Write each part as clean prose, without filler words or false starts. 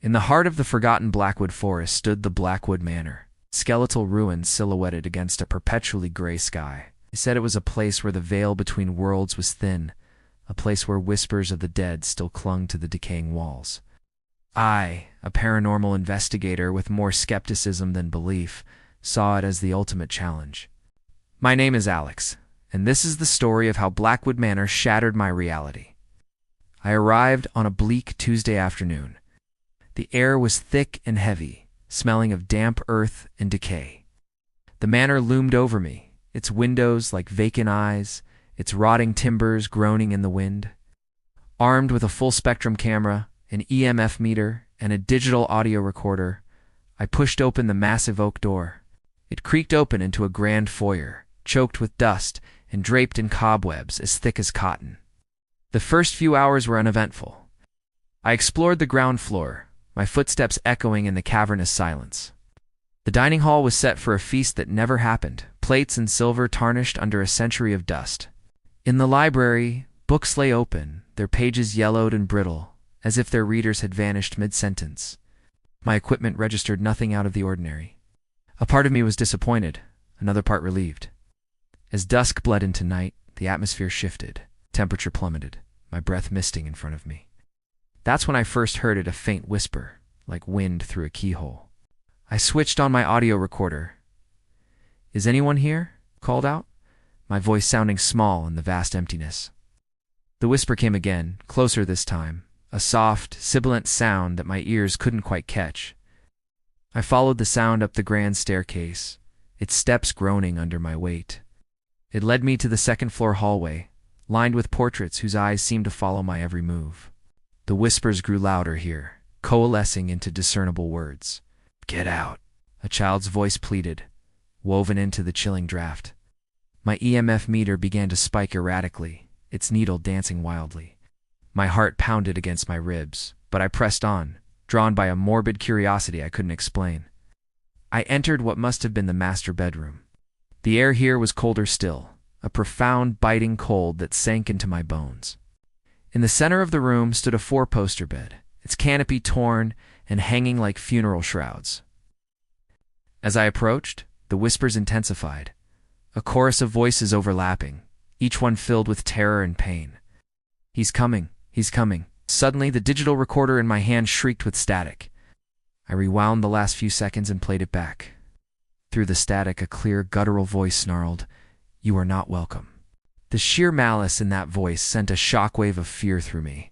In the heart of the forgotten Blackwood Forest stood the Blackwood Manor, skeletal ruins silhouetted against a perpetually gray sky. They said it was a place where the veil between worlds was thin, a place where whispers of the dead still clung to the decaying walls. I, a paranormal investigator with more skepticism than belief, saw it as the ultimate challenge. My name is Alex, and this is the story of how Blackwood Manor shattered my reality. I arrived on a bleak Tuesday afternoon. The air was thick and heavy, smelling of damp earth and decay. The manor loomed over me, its windows like vacant eyes, its rotting timbers groaning in the wind. Armed with a full-spectrum camera, an EMF meter, and a digital audio recorder, I pushed open the massive oak door. It creaked open into a grand foyer, choked with dust and draped in cobwebs as thick as cotton. The first few hours were uneventful. I explored the ground floor, my footsteps echoing in the cavernous silence. The dining hall was set for a feast that never happened, plates and silver tarnished under a century of dust. In the library, books lay open, their pages yellowed and brittle, as if their readers had vanished mid-sentence. My equipment registered nothing out of the ordinary. A part of me was disappointed, another part relieved. As dusk bled into night, the atmosphere shifted, temperature plummeted, my breath misting in front of me. That's when I first heard it, a faint whisper, like wind through a keyhole. I switched on my audio recorder. "Is anyone here?" called out, my voice sounding small in the vast emptiness. The whisper came again, closer this time, a soft, sibilant sound that my ears couldn't quite catch. I followed the sound up the grand staircase, its steps groaning under my weight. It led me to the second-floor hallway, lined with portraits whose eyes seemed to follow my every move. The whispers grew louder here, coalescing into discernible words. "Get out," a child's voice pleaded, woven into the chilling draft. My EMF meter began to spike erratically, its needle dancing wildly. My heart pounded against my ribs, but I pressed on, drawn by a morbid curiosity I couldn't explain. I entered what must have been the master bedroom. The air here was colder still, a profound, biting cold that sank into my bones. In the center of the room stood a four-poster bed, its canopy torn and hanging like funeral shrouds. As I approached, the whispers intensified, a chorus of voices overlapping, each one filled with terror and pain. "He's coming, he's coming." Suddenly, the digital recorder in my hand shrieked with static. I rewound the last few seconds and played it back. Through the static, a clear, guttural voice snarled, "You are not welcome." The sheer malice in that voice sent a shockwave of fear through me.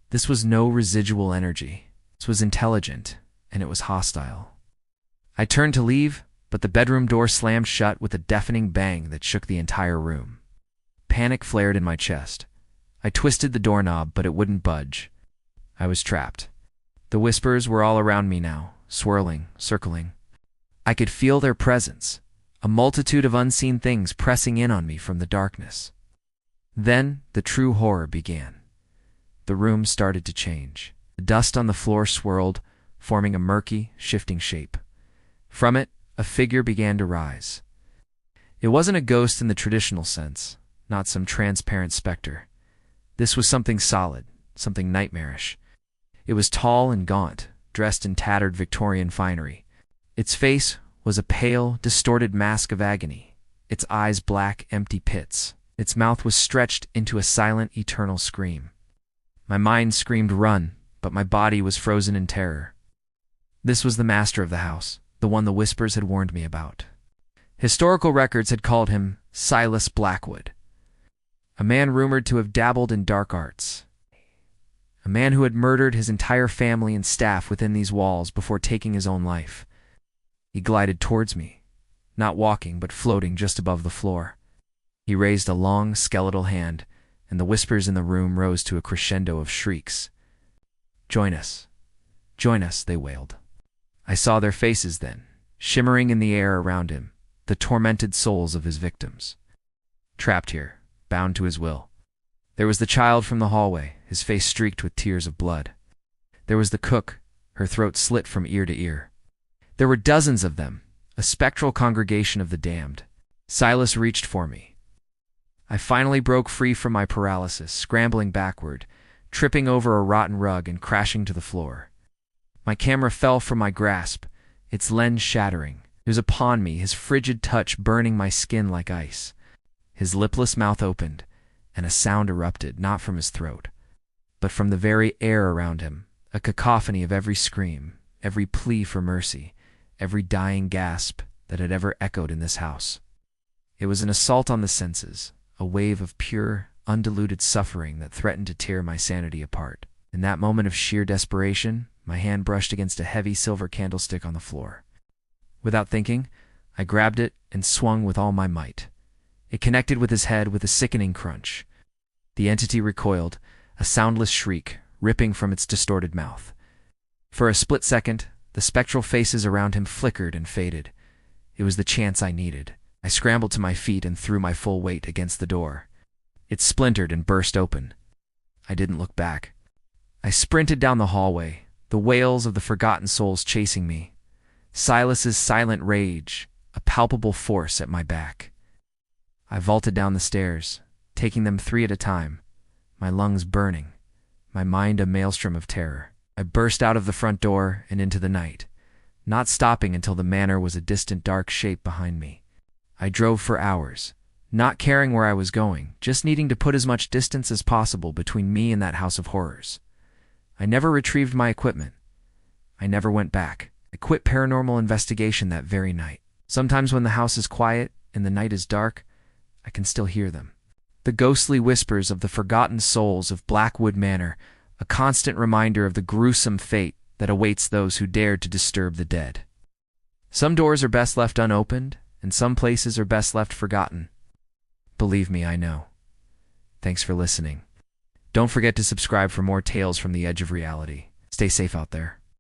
This was no residual energy. This was intelligent, and it was hostile. I turned to leave, but the bedroom door slammed shut with a deafening bang that shook the entire room. Panic flared in my chest. I twisted the doorknob, but it wouldn't budge. I was trapped. The whispers were all around me now, swirling, circling. I could feel their presence, a multitude of unseen things pressing in on me from the darkness. Then the true horror began. The room started to change. The dust on the floor swirled, forming a murky, shifting shape. From it, a figure began to rise. It wasn't a ghost in the traditional sense, not some transparent specter. This was something solid, something nightmarish. It was tall and gaunt, dressed in tattered Victorian finery. Its face was a pale, distorted mask of agony, its eyes black, empty pits. Its mouth was stretched into a silent, eternal scream. My mind screamed run, but my body was frozen in terror. This was the master of the house, the one the whispers had warned me about. Historical records had called him Silas Blackwood, a man rumored to have dabbled in dark arts, a man who had murdered his entire family and staff within these walls before taking his own life. He glided towards me, not walking but floating just above the floor. He raised a long, skeletal hand, and the whispers in the room rose to a crescendo of shrieks. Join us, they wailed. I saw their faces then, shimmering in the air around him, the tormented souls of his victims. Trapped here, bound to his will. There was the child from the hallway, his face streaked with tears of blood. There was the cook, her throat slit from ear to ear. There were dozens of them, a spectral congregation of the damned. Silas reached for me. I finally broke free from my paralysis, scrambling backward, tripping over a rotten rug and crashing to the floor. My camera fell from my grasp, its lens shattering. He was upon me, his frigid touch burning my skin like ice. His lipless mouth opened, and a sound erupted, not from his throat, but from the very air around him, a cacophony of every scream, every plea for mercy, every dying gasp that had ever echoed in this house. It was an assault on the senses, a wave of pure, undiluted suffering that threatened to tear my sanity apart. In that moment of sheer desperation, my hand brushed against a heavy silver candlestick on the floor. Without thinking, I grabbed it and swung with all my might. It connected with his head with a sickening crunch. The entity recoiled, a soundless shriek ripping from its distorted mouth. For a split second, the spectral faces around him flickered and faded. It was the chance I needed. I scrambled to my feet and threw my full weight against the door. It splintered and burst open. I didn't look back. I sprinted down the hallway, the wails of the forgotten souls chasing me. Silas's silent rage, a palpable force at my back. I vaulted down the stairs, taking them 3 at a time, my lungs burning, my mind a maelstrom of terror. I burst out of the front door and into the night, not stopping until the manor was a distant dark shape behind me. I drove for hours, not caring where I was going, just needing to put as much distance as possible between me and that house of horrors. I never retrieved my equipment. I never went back. I quit paranormal investigation that very night. Sometimes when the house is quiet and the night is dark, I can still hear them. The ghostly whispers of the forgotten souls of Blackwood Manor, a constant reminder of the gruesome fate that awaits those who dared to disturb the dead. Some doors are best left unopened, and some places are best left forgotten. Believe me, I know. Thanks for listening. Don't forget to subscribe for more tales from the edge of reality. Stay safe out there.